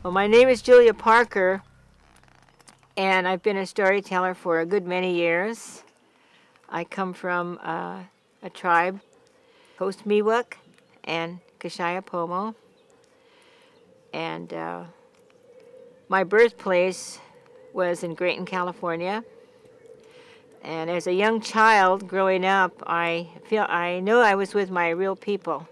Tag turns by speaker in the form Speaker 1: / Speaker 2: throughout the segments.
Speaker 1: Well, my name is Julia Parker, and I've been a storyteller for a good many years. I come from a tribe, Coast Miwok and Kashiapomo, and my birthplace was in Grayton, California. And as a young child growing up, I knew I was with my real people.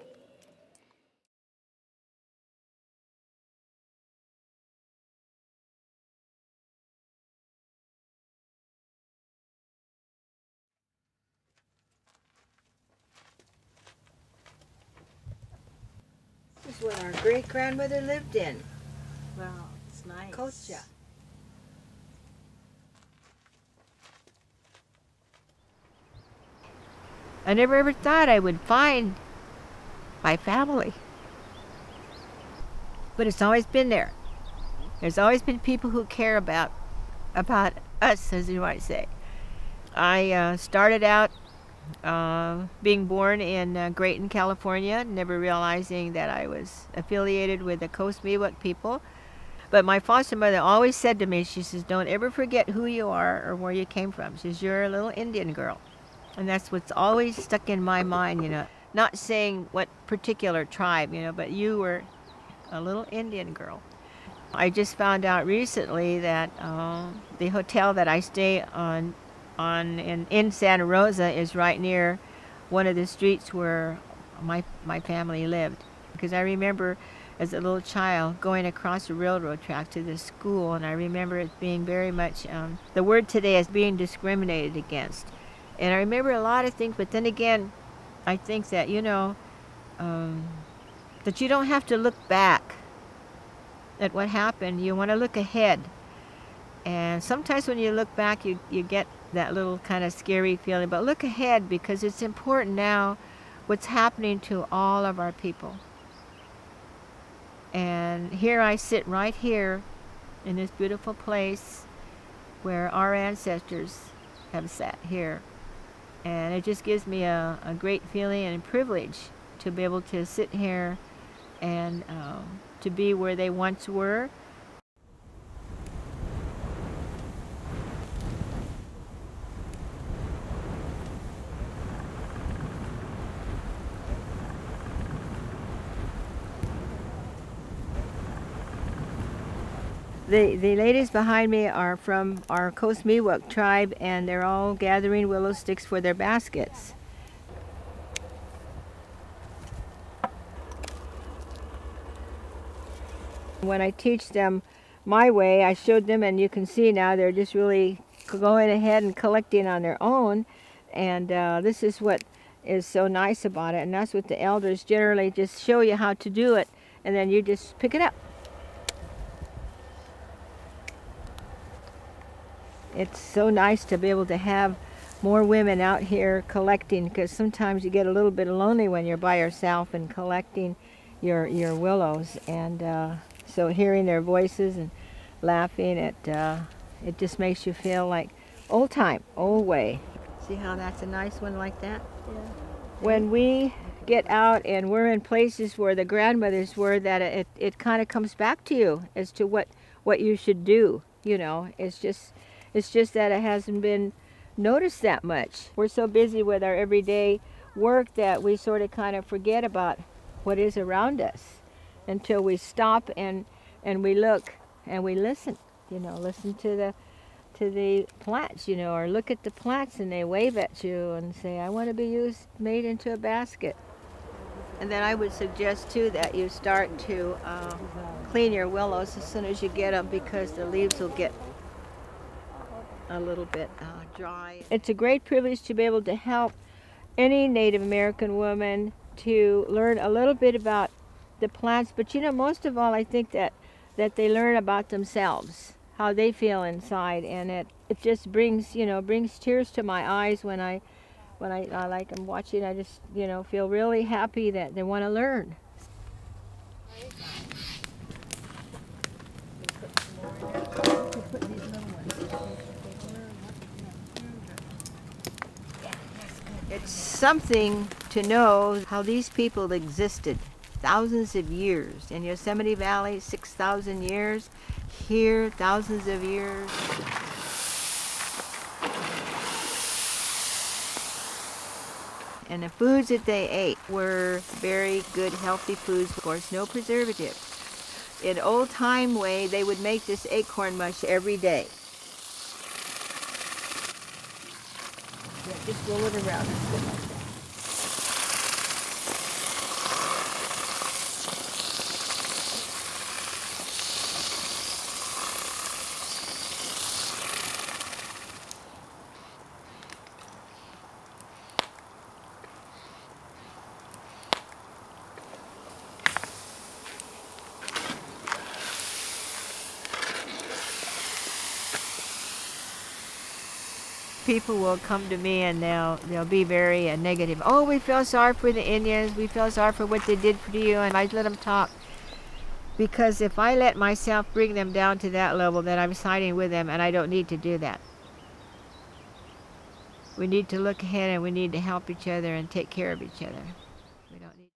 Speaker 1: This is what our great-grandmother lived in.
Speaker 2: Wow, it's nice.
Speaker 1: Kocha. I never ever thought I would find my family. But it's always been there. There's always been people who care about us, as you might say. I started out being born in Grayton, California, never realizing that I was affiliated with the Coast Miwok people. But my foster mother always said to me, she says, don't ever forget who you are or where you came from. She says, you're a little Indian girl. And that's what's always stuck in my mind, you know. Not saying what particular tribe, you know, but you were a little Indian girl. I just found out recently that the hotel that I stay in Santa Rosa is right near one of the streets where my family lived. Because I remember as a little child going across the railroad track to the school, and I remember it being very much, the word today is being discriminated against. And I remember a lot of things, but then again, I think that, you know, that you don't have to look back at what happened. You want to look ahead. And sometimes when you look back, you get that little kind of scary feeling. But look ahead, because it's important now what's happening to all of our people. And here I sit right here in this beautiful place where our ancestors have sat here. And it just gives me a great feeling and privilege to be able to sit here and to be where they once were. The ladies behind me are from our Coast Miwok tribe, and they're all gathering willow sticks for their baskets. When I teach them my way, I showed them, and you can see now they're just really going ahead and collecting on their own. And this is what is so nice about it, and that's what the elders generally just show you how to do it, and then you just pick it up. It's so nice to be able to have more women out here collecting, because sometimes you get a little bit lonely when you're by yourself and collecting your willows. And so hearing their voices and laughing, it just makes you feel like old time, old way. See how that's a nice one like that? Yeah. When we get out and we're in places where the grandmothers were, that it kind of comes back to you as to what you should do. You know, it's just that it hasn't been noticed that much. We're so busy with our everyday work that we sort of kind of forget about what is around us until we stop and we look and we listen. You know, listen to the plants, you know, or look at the plants and they wave at you and say, I want to be made into a basket. And then I would suggest too that you start to clean your willows as soon as you get them, because the leaves will get a little bit dry. It's a great privilege to be able to help any Native American woman to learn a little bit about the plants, but you know, most of all, I think that they learn about themselves, how they feel inside, and it just brings tears to my eyes when I like I'm watching. I just feel really happy that they want to learn. It's something to know how these people existed thousands of years. In Yosemite Valley, 6,000 years. Here, thousands of years. And the foods that they ate were very good, healthy foods. Of course, no preservatives. In old-time way, they would make this acorn mush every day. Yeah, just roll it around and put it like that. People will come to me and they'll be very negative. Oh, we feel sorry for the Indians. We feel sorry for what they did for you. And I let them talk. Because if I let myself bring them down to that level, then I'm siding with them, and I don't need to do that. We need to look ahead, and we need to help each other and take care of each other. We don't need